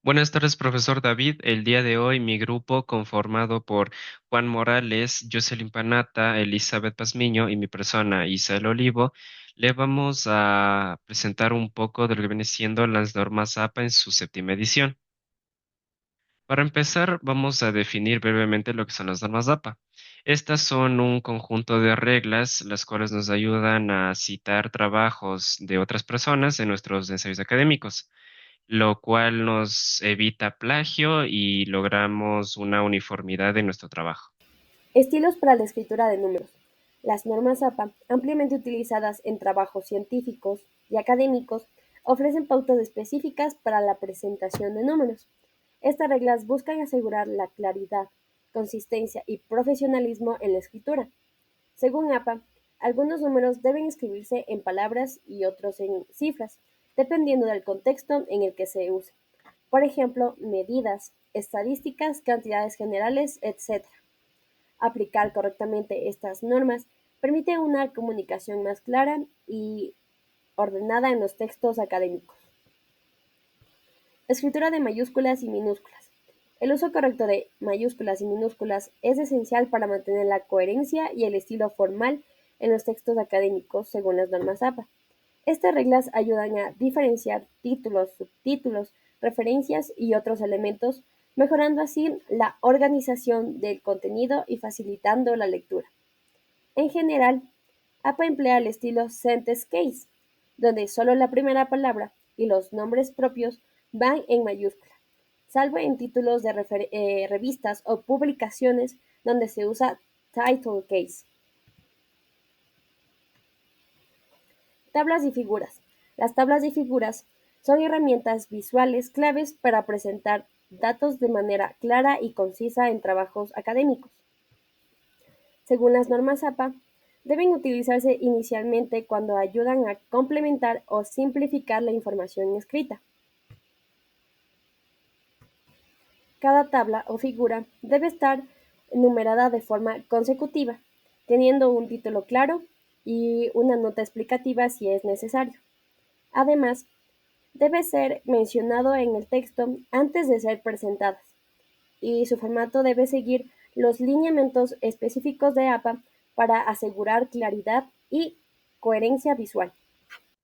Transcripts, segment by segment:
Buenas tardes, profesor David. El día de hoy mi grupo, conformado por Juan Morales, Jocelyn Panata, Elizabeth Pazmiño y mi persona, Isael Olivo, le vamos a presentar un poco de lo que viene siendo las normas APA en su séptima edición. Para empezar, vamos a definir brevemente lo que son las normas APA. Estas son un conjunto de reglas las cuales nos ayudan a citar trabajos de otras personas en nuestros ensayos académicos, lo cual nos evita plagio y logramos una uniformidad en nuestro trabajo. Estilos para la escritura de números. Las normas APA, ampliamente utilizadas en trabajos científicos y académicos, ofrecen pautas específicas para la presentación de números. Estas reglas buscan asegurar la claridad, consistencia y profesionalismo en la escritura. Según APA, algunos números deben escribirse en palabras y otros en cifras, dependiendo del contexto en el que se use. Por ejemplo, medidas, estadísticas, cantidades generales, etc. Aplicar correctamente estas normas permite una comunicación más clara y ordenada en los textos académicos. Escritura de mayúsculas y minúsculas. El uso correcto de mayúsculas y minúsculas es esencial para mantener la coherencia y el estilo formal en los textos académicos según las normas APA. Estas reglas ayudan a diferenciar títulos, subtítulos, referencias y otros elementos, mejorando así la organización del contenido y facilitando la lectura. En general, APA emplea el estilo sentence case, donde solo la primera palabra y los nombres propios van en mayúscula, salvo en títulos de revistas o publicaciones donde se usa title case. Tablas y figuras. Las tablas y figuras son herramientas visuales claves para presentar datos de manera clara y concisa en trabajos académicos. Según las normas APA, deben utilizarse inicialmente cuando ayudan a complementar o simplificar la información escrita. Cada tabla o figura debe estar numerada de forma consecutiva, teniendo un título claro y una nota explicativa si es necesario. Además, debe ser mencionado en el texto antes de ser presentadas, y su formato debe seguir los lineamientos específicos de APA para asegurar claridad y coherencia visual.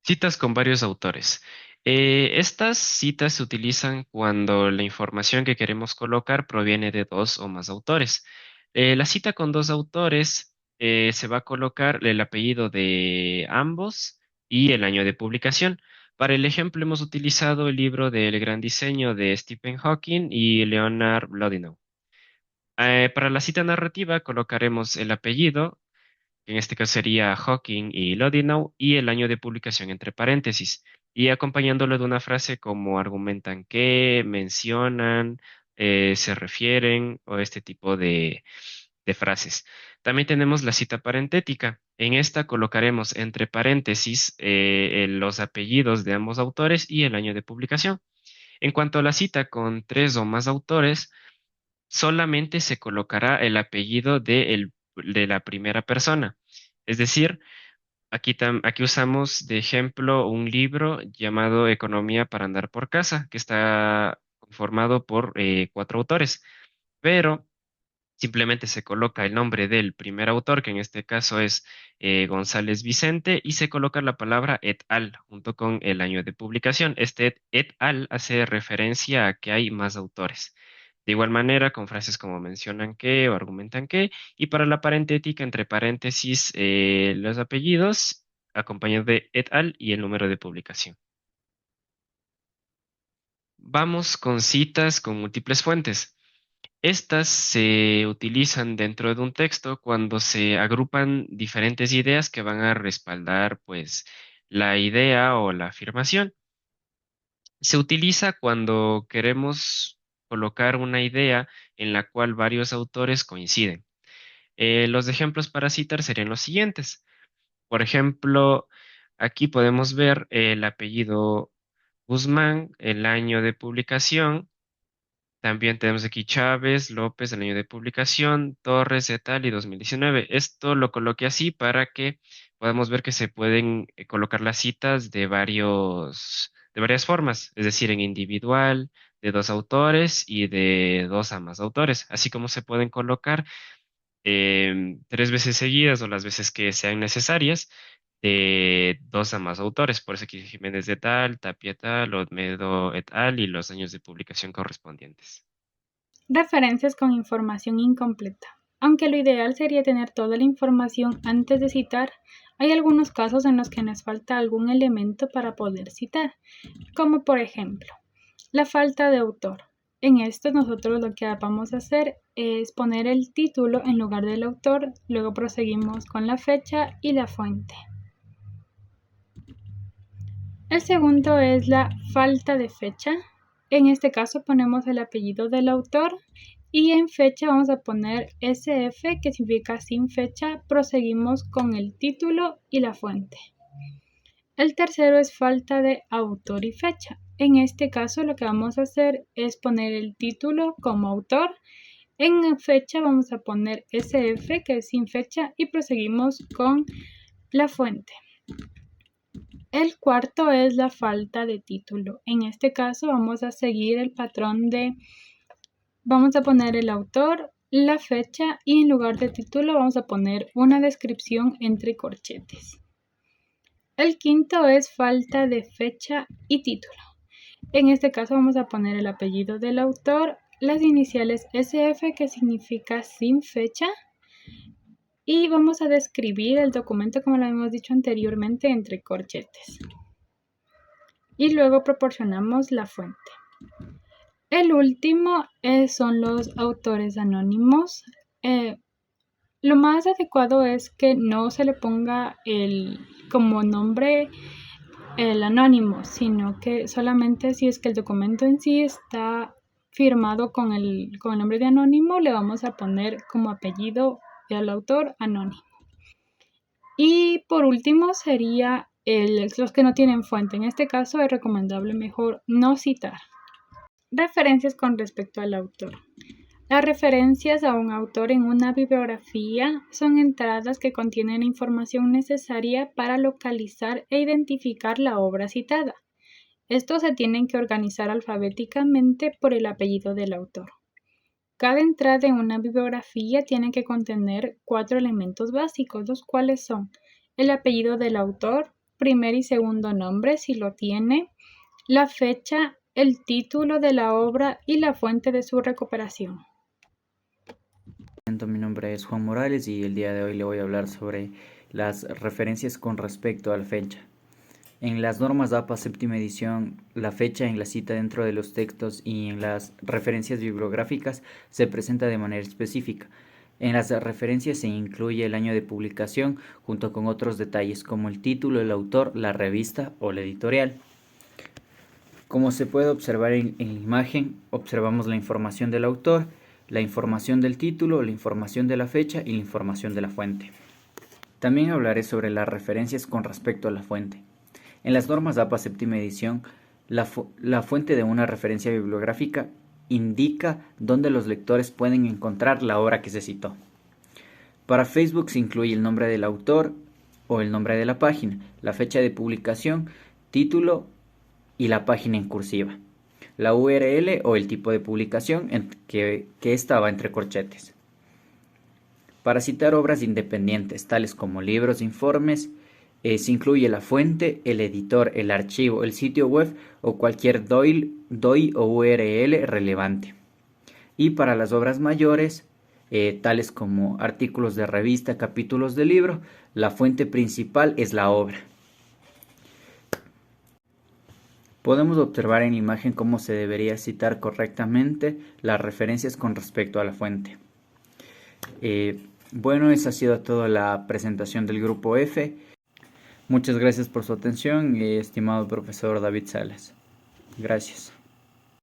Citas con varios autores. Estas citas se utilizan cuando la información que queremos colocar proviene de dos o más autores. La cita con dos autores se va a colocar el apellido de ambos y el año de publicación. Para el ejemplo hemos utilizado el libro del Gran Diseño de Stephen Hawking y Leonard Bloodinow. Para la cita narrativa colocaremos el apellido, que en este caso sería Hawking y Lodinow, y el año de publicación entre paréntesis, y acompañándolo de una frase como argumentan que, mencionan, se refieren, o este tipo de frases. También tenemos la cita parentética. En esta colocaremos entre paréntesis los apellidos de ambos autores y el año de publicación. En cuanto a la cita con tres o más autores, solamente se colocará el apellido de la primera persona. Es decir, aquí usamos de ejemplo un libro llamado Economía para andar por casa, que está conformado por cuatro autores, pero simplemente se coloca el nombre del primer autor, que en este caso es González Vicente, y se coloca la palabra et al junto con el año de publicación. Este et al hace referencia a que hay más autores. De igual manera, con frases como mencionan que o argumentan que, y para la parentética, entre paréntesis, los apellidos, acompañado de et al y el número de publicación. Vamos con citas con múltiples fuentes. Estas se utilizan dentro de un texto cuando se agrupan diferentes ideas que van a respaldar, pues, la idea o la afirmación. Se utiliza cuando queremos colocar una idea en la cual varios autores coinciden. Los ejemplos para citar serían los siguientes. Por ejemplo, aquí podemos ver el apellido Guzmán, el año de publicación. También tenemos aquí Chávez, López, el año de publicación, Torres, et al. Y 2019. Esto lo coloqué así para que podamos ver que se pueden colocar las citas de de varias formas, es decir, en individual, de dos autores y de dos a más autores, así como se pueden colocar tres veces seguidas o las veces que sean necesarias de dos a más autores. Por eso aquí Jiménez de tal, Tapia tal, Olmedo et al y los años de publicación correspondientes. Referencias con información incompleta. Aunque lo ideal sería tener toda la información antes de citar, hay algunos casos en los que nos falta algún elemento para poder citar, como por ejemplo, la falta de autor. En esto nosotros lo que vamos a hacer es poner el título en lugar del autor, luego proseguimos con la fecha y la fuente. El segundo es la falta de fecha. En este caso ponemos el apellido del autor y en fecha vamos a poner SF, que significa sin fecha. Proseguimos con el título y la fuente. El tercero es falta de autor y fecha. En este caso lo que vamos a hacer es poner el título como autor. En fecha vamos a poner SF, que es sin fecha, y proseguimos con la fuente. El cuarto es la falta de título. En este caso vamos a seguir el patrón vamos a poner el autor, la fecha y en lugar de título vamos a poner una descripción entre corchetes. El quinto es falta de fecha y título. En este caso vamos a poner el apellido del autor, las iniciales SF, que significa sin fecha, y vamos a describir el documento como lo hemos dicho anteriormente entre corchetes. Y luego proporcionamos la fuente. El último son los autores anónimos. Lo más adecuado es que no se le ponga como nombre el anónimo, sino que solamente si es que el documento en sí está firmado con el nombre de anónimo, le vamos a poner como apellido al autor anónimo. Y por último sería los que no tienen fuente. En este caso es recomendable mejor no citar. Referencias con respecto al autor. Las referencias a un autor en una bibliografía son entradas que contienen la información necesaria para localizar e identificar la obra citada. Estos se tienen que organizar alfabéticamente por el apellido del autor. Cada entrada en una bibliografía tiene que contener 4 elementos básicos, los cuales son el apellido del autor, primer y segundo nombre si lo tiene, la fecha, el título de la obra y la fuente de su recuperación. Mi nombre es Juan Morales y el día de hoy le voy a hablar sobre las referencias con respecto a la fecha. En las normas APA séptima edición, la fecha en la cita dentro de los textos y en las referencias bibliográficas se presenta de manera específica. En las referencias se incluye el año de publicación junto con otros detalles como el título, el autor, la revista o la editorial. Como se puede observar en la imagen, observamos la información del autor, la información del título, la información de la fecha y la información de la fuente. También hablaré sobre las referencias con respecto a la fuente. En las normas APA séptima edición, la fuente de una referencia bibliográfica indica dónde los lectores pueden encontrar la obra que se citó. Para Facebook se incluye el nombre del autor o el nombre de la página, la fecha de publicación, título y la página en cursiva, la URL o el tipo de publicación que estaba entre corchetes. Para citar obras independientes, tales como libros, informes, se incluye la fuente, el editor, el archivo, el sitio web o cualquier DOI o URL relevante. Y para las obras mayores, tales como artículos de revista, capítulos de libro, la fuente principal es la obra. Podemos observar en la imagen cómo se debería citar correctamente las referencias con respecto a la fuente. Bueno, esa ha sido toda la presentación del grupo F. Muchas gracias por su atención, estimado profesor David Salas. Gracias.